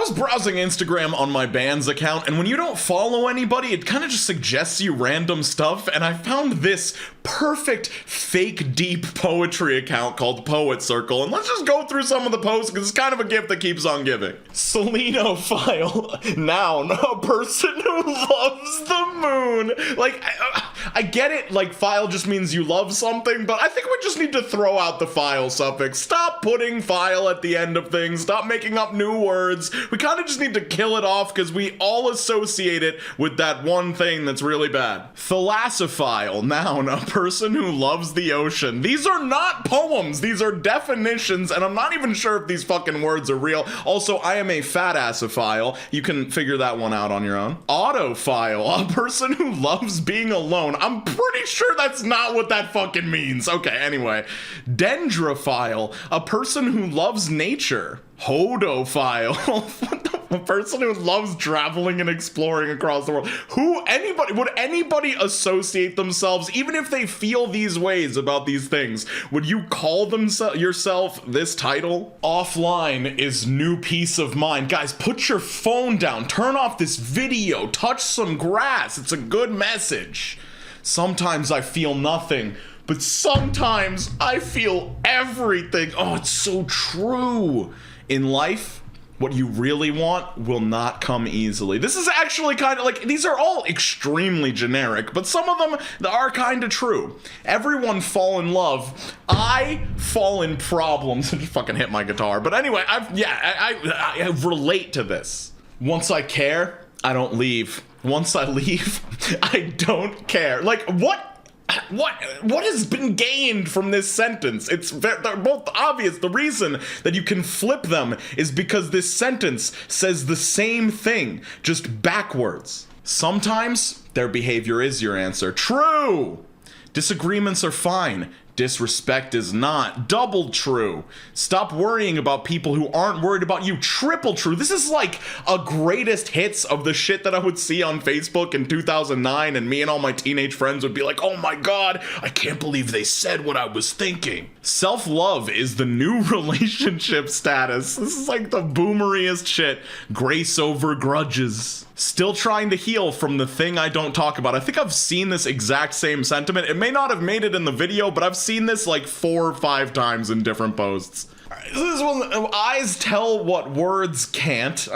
was browsing Instagram on my band's account, and when you don't follow anybody, it kind of just suggests you random stuff, and I found this perfect fake deep poetry account called Poet Circle, and let's just go through some of the posts because it's kind of a gift that keeps on giving. Selenophile, noun, a person who loves the moon. Like, I get it, like, file just means you love something, but I think we just need to throw out the file suffix. Stop putting file at the end of things. Stop making up new words. We kind of just need to kill it off because we all associate it with that one thing that's really bad. Thalassophile, noun, a person who loves the ocean. These are not poems. These are definitions, and I'm not even sure if these fucking words are real. Also, I am a fat-assophile. You can figure that one out on your own. Autophile, a person who loves being alone. I'm pretty sure that's not what that fucking means. Okay, anyway. Dendrophile, a person who loves nature. Hodophile, a person who loves traveling and exploring across the world. Would anybody associate themselves, even if they feel these ways about these things, would you call yourself this title? Offline is new peace of mind. Guys, put your phone down, turn off this video, touch some grass. It's a good message. Sometimes I feel nothing, but sometimes I feel everything. Oh, it's so true. In life, what you really want will not come easily. This is actually kind of like, these are all extremely generic, but some of them are kind of true. Everyone fall in love. I fall in problems. I just fucking hit my guitar. But anyway, I relate to this. Once I care, I don't leave. Once I leave, I don't care. Like, what has been gained from this sentence? They're both obvious. The reason that you can flip them is because this sentence says the same thing, just backwards. Sometimes their behavior is your answer. True. Disagreements are fine. Disrespect is not. Double true. Stop worrying about people who aren't worried about you. Triple true. This is like a greatest hits of the shit that I would see on Facebook in 2009, and me and all my teenage friends would be like, oh my god, I can't believe they said what I was thinking. Self-love is the new relationship status. This is like the boomeriest shit. Grace over grudges. Still trying to heal from the thing I don't talk about. I think I've seen this exact same sentiment. It may not have made it in the video, but I've seen this like 4 or 5 times in different posts. This one, eyes tell what words can't.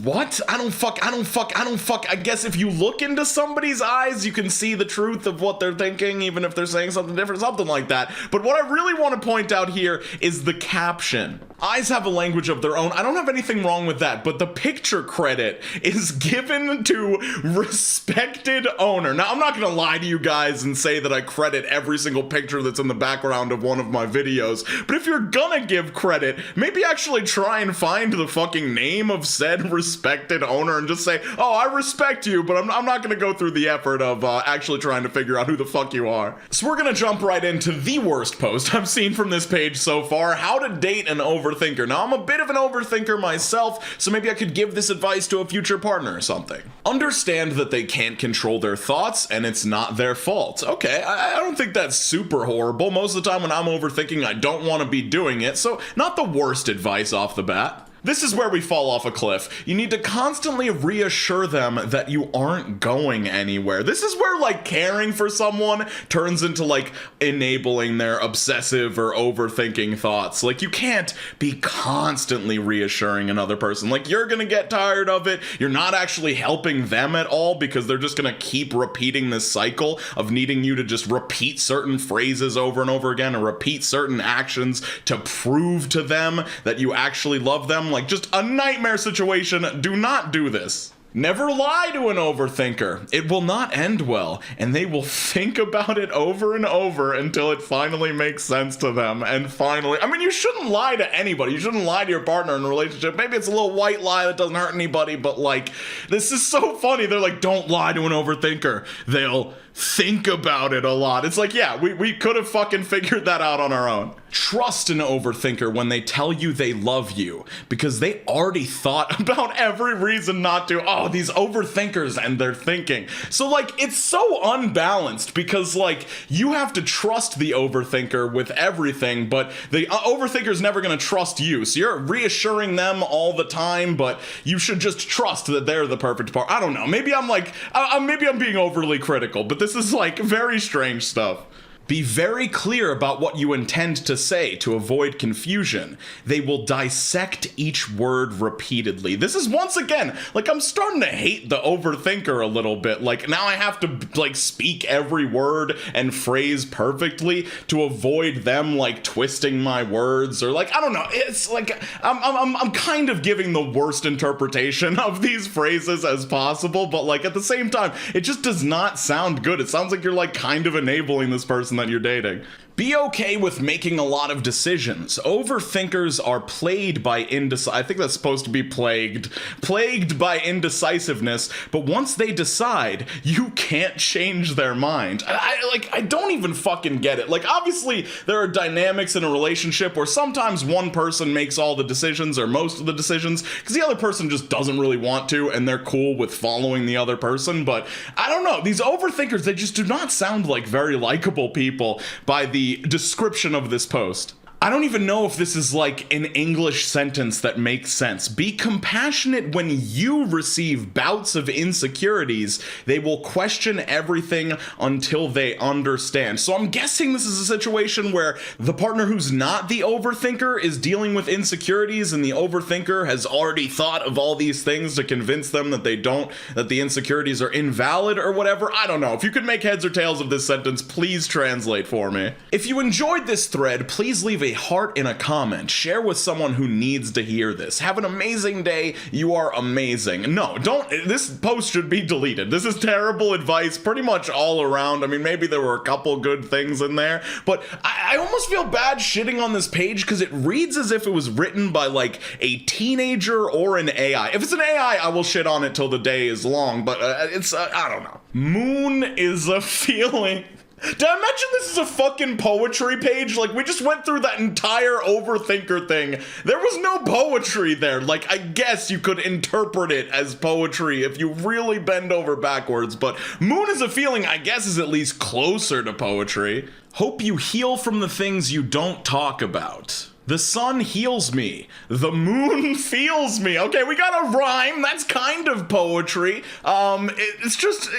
What? I don't fuck. I guess if you look into somebody's eyes, you can see the truth of what they're thinking, even if they're saying something different, something like that. But what I really want to point out here is the caption. Eyes have a language of their own. I don't have anything wrong with that, but the picture credit is given to respected owner. Now, I'm not gonna lie to you guys and say that I credit every single picture that's in the background of one of my videos, but if you're gonna give credit, maybe actually try and find the fucking name of said respected owner and just say, oh, I respect you, but I'm not gonna go through the effort of actually trying to figure out who the fuck you are. So we're gonna jump right into the worst post I've seen from this page so far: how to date an overthinker. Now, I'm a bit of an overthinker myself, so maybe I could give this advice to a future partner or something. Understand that they can't control their thoughts, and it's not their fault. Okay, I don't think that's super horrible. Most of the time when I'm overthinking, I don't want to be doing it, so not the worst advice off the bat. This is where we fall off a cliff. You need to constantly reassure them that you aren't going anywhere. This is where, like, caring for someone turns into, like, enabling their obsessive or overthinking thoughts. Like, you can't be constantly reassuring another person. Like, you're gonna get tired of it. You're not actually helping them at all because they're just gonna keep repeating this cycle of needing you to just repeat certain phrases over and over again, or repeat certain actions to prove to them that you actually love them. Like, just a nightmare situation. Do not do this. Never lie to an overthinker. It will not end well, and they will think about it over and over until it finally makes sense to them. And finally, I mean, you shouldn't lie to anybody. You shouldn't lie to your partner in a relationship. Maybe it's a little white lie that doesn't hurt anybody, but like, this is so funny. They're like, don't lie to an overthinker. They'll think about it a lot. It's like, yeah, we could have fucking figured that out on our own. Trust an overthinker when they tell you they love you, because they already thought about every reason not to. Oh, these overthinkers and their thinking. So, like, it's so unbalanced because, like, you have to trust the overthinker with everything, but the overthinker's never going to trust you. So you're reassuring them all the time, but you should just trust that they're the perfect part. I don't know. Maybe I'm like, maybe I'm being overly critical, but this is, like, very strange stuff. Be very clear about what you intend to say to avoid confusion. They will dissect each word repeatedly. This is, once again, like, I'm starting to hate the overthinker a little bit. Like, now I have to, like, speak every word and phrase perfectly to avoid them, like, twisting my words, or, like, I don't know. It's like I'm kind of giving the worst interpretation of these phrases as possible, but, like, at the same time, it just does not sound good. It sounds like you're, like, kind of enabling this person that you're dating. Be okay with making a lot of decisions. Overthinkers are plagued by I think that's supposed to be plagued by indecisiveness, but once they decide, you can't change their mind. I don't even fucking get it. Like, obviously, there are dynamics in a relationship where sometimes one person makes all the decisions or most of the decisions because the other person just doesn't really want to, and they're cool with following the other person, but I don't know. These overthinkers, they just do not sound like very likable people by the description of this post. I don't even know if this is like an English sentence that makes sense. Be compassionate when you receive bouts of insecurities. They will question everything until they understand. So I'm guessing this is a situation where the partner who's not the overthinker is dealing with insecurities, and the overthinker has already thought of all these things to convince them that that the insecurities are invalid or whatever. I don't know. If you could make heads or tails of this sentence, please translate for me. If you enjoyed this thread, please leave a heart in a comment. Share with someone who needs to hear this. Have an amazing day. You are amazing. No, don't. This post should be deleted. This is terrible advice pretty much all around. I mean, maybe there were a couple good things in there, but I almost feel bad shitting on this page because it reads as if it was written by like a teenager or an AI. If it's an AI, I will shit on it till the day is long, but it's, I don't know. Moon is a feeling. Did I mention this is a fucking poetry page? Like, we just went through that entire overthinker thing. There was no poetry there. Like, I guess you could interpret it as poetry if you really bend over backwards, but moon is a feeling, I guess, is at least closer to poetry. Hope you heal from the things you don't talk about. The sun heals me. The moon feels me. Okay, we got a rhyme. That's kind of poetry. It's just...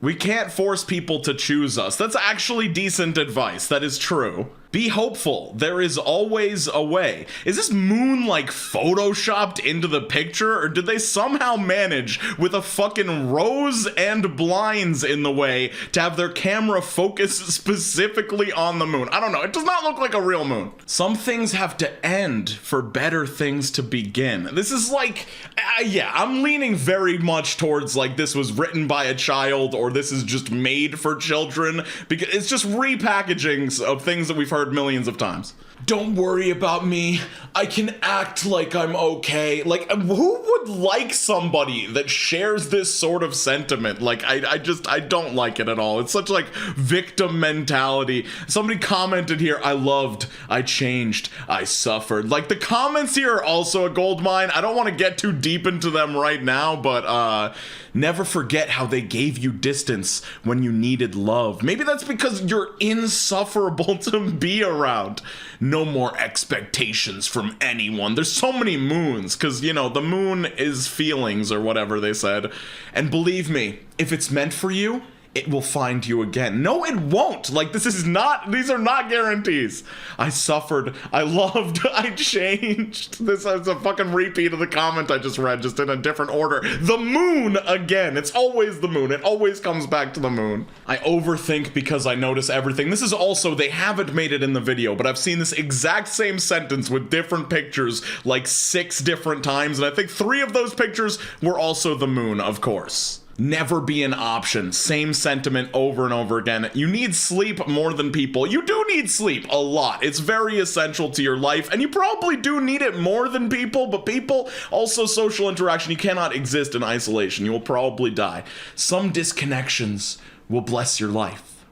we can't force people to choose us. That's actually decent advice. That is true. Be hopeful. There is always a way. Is this moon, like, photoshopped into the picture, or did they somehow manage, with a fucking rose and blinds in the way, to have their camera focus specifically on the moon? I don't know. It does not look like a real moon. Some things have to end for better things to begin. This is like, yeah, I'm leaning very much towards, like, this was written by a child, or this is just made for children, because it's just repackagings of things that we've heard millions of times. Don't worry about me. I can act like I'm okay. Like, who would like somebody that shares this sort of sentiment? Like, I don't like it at all. It's such, like, victim mentality. Somebody commented here, I loved, I changed, I suffered. Like, the comments here are also a goldmine. I don't want to get too deep into them right now, but, never forget how they gave you distance when you needed love. Maybe that's because you're insufferable to be around. No more expectations from anyone. There's so many moons, because, you know, the moon is feelings or whatever they said. And believe me, if it's meant for you, it will find you again. No, it won't. Like, these are not guarantees. I suffered, I loved, I changed. This is a fucking repeat of the comment I just read, just in a different order. The moon again. It's always the moon. It always comes back to the moon. I overthink because I notice everything. This is also, they haven't made it in the video, but I've seen this exact same sentence with different pictures like 6 different times, and I think 3 of those pictures were also the moon, of course. Never be an option. Same sentiment over and over again. You need sleep more than people. You do need sleep a lot. It's very essential to your life, and you probably do need it more than people, but people, also social interaction. You cannot exist in isolation. You will probably die. Some disconnections will bless your life.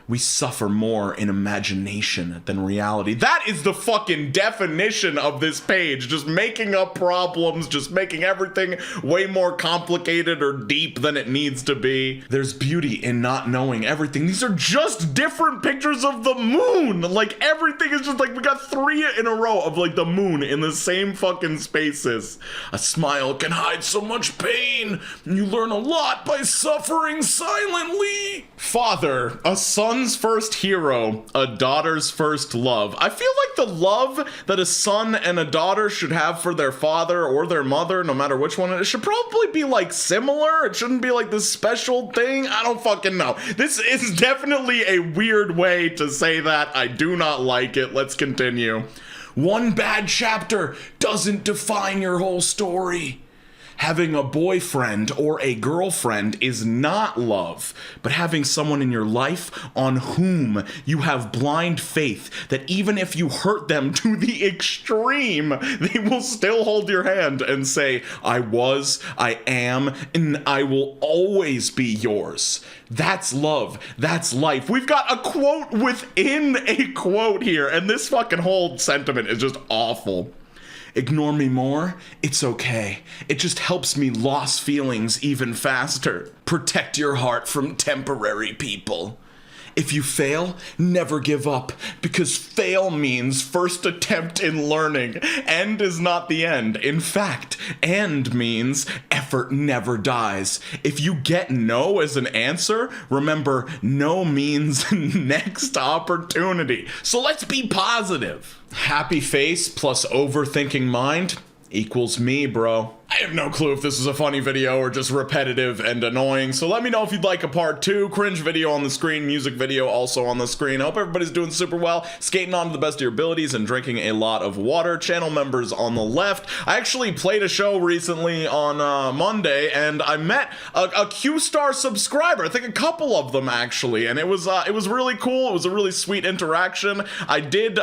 We suffer more in imagination than reality. That is the fucking definition of this page. Just making up problems, just making everything way more complicated or deep than it needs to be. There's beauty in not knowing everything. These are just different pictures of the moon. Like, everything is just like, we got 3 in a row of like the moon in the same fucking spaces. A smile can hide so much pain. You learn a lot by suffering silently. Father, a son's first hero, a daughter's first love. I feel like the love that a son and a daughter should have for their father or their mother, no matter which one, it should probably be like similar. It shouldn't be like this special thing. I don't fucking know. This is definitely a weird way to say that. I do not like it. Let's continue. One bad chapter doesn't define your whole story. Having a boyfriend or a girlfriend is not love, but having someone in your life on whom you have blind faith that even if you hurt them to the extreme, they will still hold your hand and say, I was, I am, and I will always be yours. That's love. That's life. We've got a quote within a quote here, and this fucking whole sentiment is just awful. Ignore me more? It's okay. It just helps me lose feelings even faster. Protect your heart from temporary people. If you fail, never give up, because fail means first attempt in learning. End is not the end. In fact, end means effort never dies. If you get no as an answer, remember, no means next opportunity. So let's be positive. Happy face plus overthinking mind equals me, bro. I have no clue if this is a funny video or just repetitive and annoying, so let me know if you'd like a part 2. Cringe video on the screen, music video also on the screen. I hope everybody's doing super well, skating on to the best of your abilities, and drinking a lot of water. Channel members on the left. I actually played a show recently on Monday, and I met a Q-Star subscriber. I think a couple of them, actually, and it was really cool. It was a really sweet interaction. I did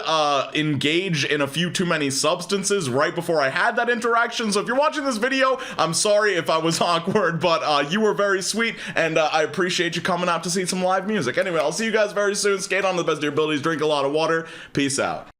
engage in a few too many substances right before I had that interaction, so if you're watching this video, I'm sorry if I was awkward, but you were very sweet, and I appreciate you coming out to see some live music. Anyway, I'll see you guys very soon. Skate on to the best of your abilities, drink a lot of water. Peace out.